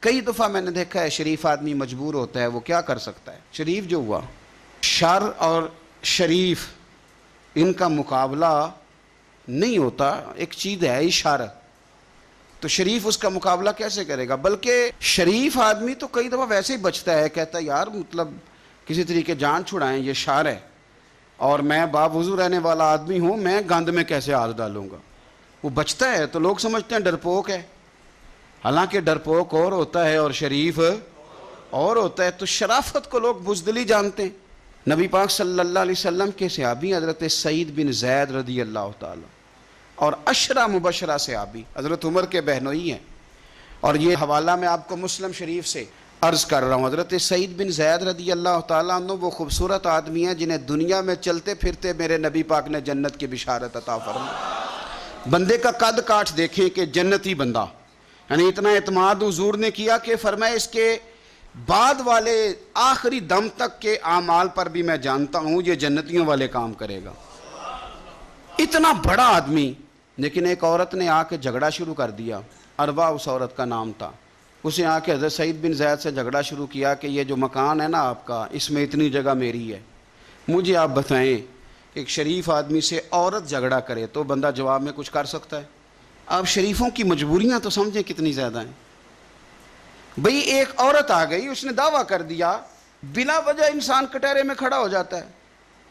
کئی دفعہ میں نے دیکھا ہے شریف آدمی مجبور ہوتا ہے، وہ کیا کر سکتا ہے؟ شریف جو ہوا، شر اور شریف ان کا مقابلہ نہیں ہوتا، ایک چیز ہے ہی شر، تو شریف اس کا مقابلہ کیسے کرے گا؟ بلکہ شریف آدمی تو کئی دفعہ ویسے ہی بچتا ہے، کہتا ہے یار مطلب کسی طریقے جان چھڑائیں، یہ شر ہے اور میں باوضو رہنے والا آدمی ہوں، میں گند میں کیسے ہاتھ ڈالوں گا؟ وہ بچتا ہے تو لوگ سمجھتے ہیں ڈرپوک ہے، حالانکہ ڈرپوک اور ہوتا ہے اور شریف اور ہوتا ہے۔ تو شرافت کو لوگ بزدلی جانتے ہیں۔ نبی پاک صلی اللہ علیہ وسلم کے صحابی حضرت سعید بن زید رضی اللہ تعالی اور عشرہ مبشرہ صحابی حضرت عمر کے بہنوئی ہیں، اور یہ حوالہ میں آپ کو مسلم شریف سے عرض کر رہا ہوں۔ حضرت سعید بن زید رضی اللہ تعالیٰ عنہ وہ خوبصورت آدمی ہیں جنہیں دنیا میں چلتے پھرتے میرے نبی پاک نے جنت کی بشارت عطا فرمائی۔ بندے کا قد کاٹ دیکھیں کہ جنتی بندہ، یعنی اتنا اعتماد حضور نے کیا کہ فرمایا اس کے بعد والے آخری دم تک کے اعمال پر بھی میں جانتا ہوں یہ جنتیوں والے کام کرے گا۔ اتنا بڑا آدمی، لیکن ایک عورت نے آ کے جھگڑا شروع کر دیا، اروا اس عورت کا نام تھا۔ اسے آ کے حضرت سعید بن زید سے جھگڑا شروع کیا کہ یہ جو مکان ہے نا آپ کا، اس میں اتنی جگہ میری ہے، مجھے آپ بتائیں ایک شریف آدمی سے عورت جھگڑا کرے تو بندہ جواب میں کچھ کر سکتا ہے؟ آپ شریفوں کی مجبوریاں تو سمجھیں کتنی زیادہ ہیں۔ بھئی ایک عورت آ گئی، اس نے دعویٰ کر دیا، بلا وجہ انسان کٹہرے میں کھڑا ہو جاتا ہے۔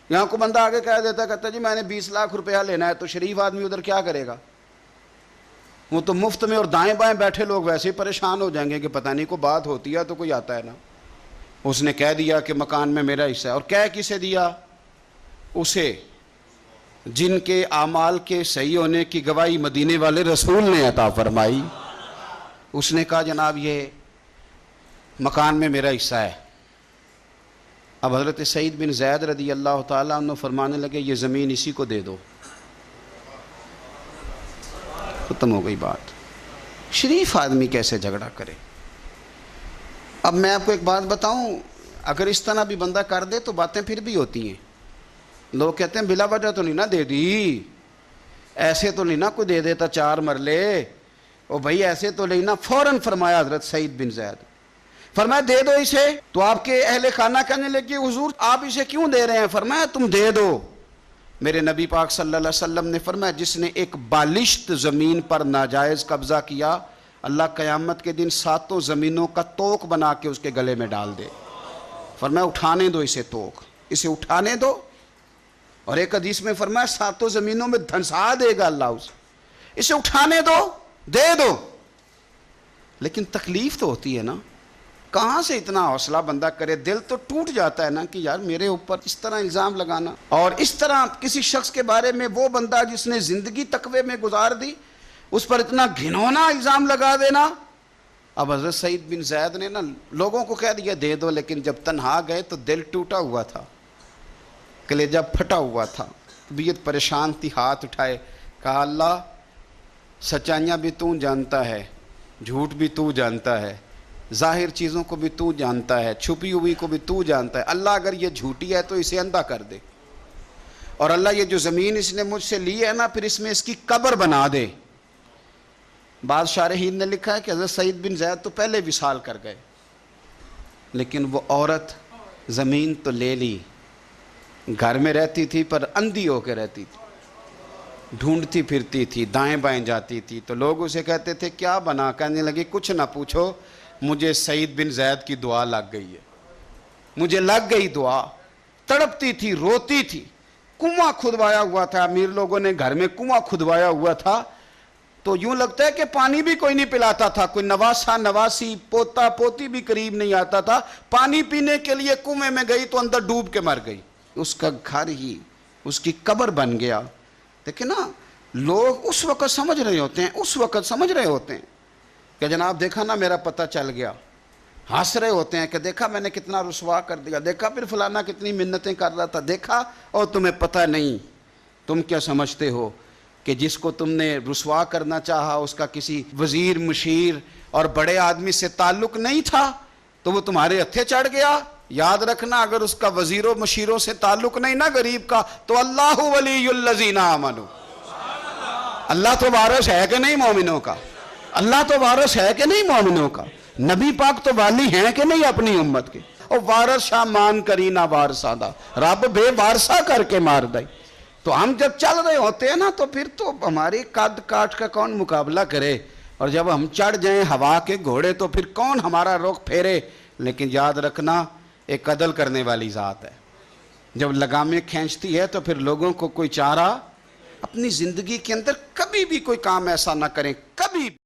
یہاں کو بندہ آگے کہہ دیتا، کہتا جی میں نے 20 لاکھ روپیہ لینا ہے، تو شریف آدمی ادھر کیا کرے گا؟ وہ تو مفت میں، اور دائیں بائیں بیٹھے لوگ ویسے ہی پریشان ہو جائیں گے کہ پتہ نہیں کوئی بات ہوتی ہے تو کوئی آتا ہے نا۔ اس نے کہہ دیا کہ مکان میں میرا حصہ ہے، اور کہہ کسے دیا؟ اسے جن کے اعمال کے صحیح ہونے کی گواہی مدینے والے رسول نے عطا فرمائی۔ اس نے کہا جناب یہ مکان میں میرا حصہ ہے۔ اب حضرت سعید بن زید رضی اللہ تعالیٰ عنہ فرمانے لگے یہ زمین اسی کو دے دو، ختم ہو گئی بات۔ شریف آدمی کیسے جھگڑا کرے؟ اب میں آپ کو ایک بات بتاؤں، اگر اس طرح بھی بندہ کر دے تو باتیں پھر بھی ہوتی ہیں۔ لوگ کہتے ہیں بلا وجہ تو نہیں نہ دے دی، ایسے تو نہیں نہ کوئی دے دیتا 4 مرلے، او بھائی ایسے تو نہیں نہ۔ فوراً فرمایا حضرت سعید بن زید، فرمایا دے دو اسے۔ تو آپ کے اہل خانہ کہنے لگے حضور آپ اسے کیوں دے رہے ہیں؟ فرمایا تم دے دو۔ میرے نبی پاک صلی اللہ علیہ وسلم نے فرمایا جس نے ایک بالشت زمین پر ناجائز قبضہ کیا، اللہ قیامت کے دن 7 زمینوں کا توق بنا کے اس کے گلے میں ڈال دے۔ فرمایا اٹھانے دو اسے، توق اسے اٹھانے دو۔ اور ایک حدیث میں فرمایا 7 زمینوں میں دھنسا دے گا اللہ اسے اٹھانے دو، دے دو۔ لیکن تکلیف تو ہوتی ہے نا، کہاں سے اتنا حوصلہ بندہ کرے؟ دل تو ٹوٹ جاتا ہے نا کہ یار میرے اوپر اس طرح الزام لگانا، اور اس طرح کسی شخص کے بارے میں، وہ بندہ جس نے زندگی تقوی میں گزار دی، اس پر اتنا گھنونا الزام لگا دینا۔ اب حضرت سعید بن زید نے نا لوگوں کو کہہ دیا دے دو، لیکن جب تنہا گئے تو دل ٹوٹا ہوا تھا، کلیجہ پھٹا ہوا تھا، طبیعت پریشان تھی، ہاتھ اٹھائے، کہا اللہ سچائیاں بھی تو جانتا ہے، جھوٹ بھی تو جانتا ہے، ظاہر چیزوں کو بھی تو جانتا ہے، چھپی ہوئی کو بھی تو جانتا ہے۔ اللہ اگر یہ جھوٹی ہے تو اسے اندھا کر دے، اور اللہ یہ جو زمین اس نے مجھ سے لی ہے نا، پھر اس میں اس کی قبر بنا دے۔ بعض شارحین نے لکھا ہے کہ حضرت سعید بن زید تو پہلے وصال کر گئے، لیکن وہ عورت زمین تو لے لی، گھر میں رہتی تھی پر اندھی ہو کے رہتی تھی، ڈھونڈتی پھرتی تھی، دائیں بائیں جاتی تھی۔ تو لوگ اسے کہتے تھے کیا بنا؟ کہنے لگے کچھ نہ پوچھو، مجھے سعید بن زید کی دعا لگ گئی ہے، مجھے لگ گئی دعا۔ تڑپتی تھی، روتی تھی، کنواں کھدوایا ہوا تھا، امیر لوگوں نے گھر میں کنواں کھدوایا ہوا تھا، تو یوں لگتا ہے کہ پانی بھی کوئی نہیں پلاتا تھا، کوئی نواسا نواسی پوتا پوتی بھی قریب نہیں آتا تھا۔ پانی پینے کے لیے کنویں میں گئی تو اندر ڈوب کے مر گئی، اس کا گھر ہی اس کی قبر بن گیا۔ دیکھیں نا، لوگ اس وقت سمجھ رہے ہوتے ہیں کہ جناب دیکھا نا میرا پتہ چل گیا، ہنس رہے ہوتے ہیں کہ دیکھا میں نے کتنا رسوا کر دیا، دیکھا پھر فلانا کتنی منتیں کر رہا تھا، دیکھا، اور تمہیں پتہ نہیں۔ تم کیا سمجھتے ہو کہ جس کو تم نے رسوا کرنا چاہا اس کا کسی وزیر مشیر اور بڑے آدمی سے تعلق نہیں تھا تو وہ تمہارے ہتھے چڑھ گیا؟ یاد رکھنا اگر اس کا وزیروں مشیروں سے تعلق نہیں نا غریب کا، تو اللہ ولی الذین آمنوا، اللہ تو وارث ہے کہ نہیں مومنوں کا؟ اللہ تو وارث ہے کہ نہیں مومنوں کا؟ نبی پاک تو والی ہیں کہ نہیں اپنی امت کے؟ اور وارث شاہ مان کری نہ وارثہ دا، رب بے وارثہ کر کے مار دائی۔ تو ہم جب چل رہے ہوتے ہیں نا تو پھر تو ہماری قد کاٹ کا کون مقابلہ کرے، اور جب ہم چڑھ جائیں ہوا کے گھوڑے تو پھر کون ہمارا رخ پھیرے۔ لیکن یاد رکھنا ایک عدل کرنے والی ذات ہے، جب لگامیں کھینچتی ہے تو پھر لوگوں کو کوئی چارہ، اپنی زندگی کے اندر کبھی بھی کوئی کام ایسا نہ کریں، کبھی بھی۔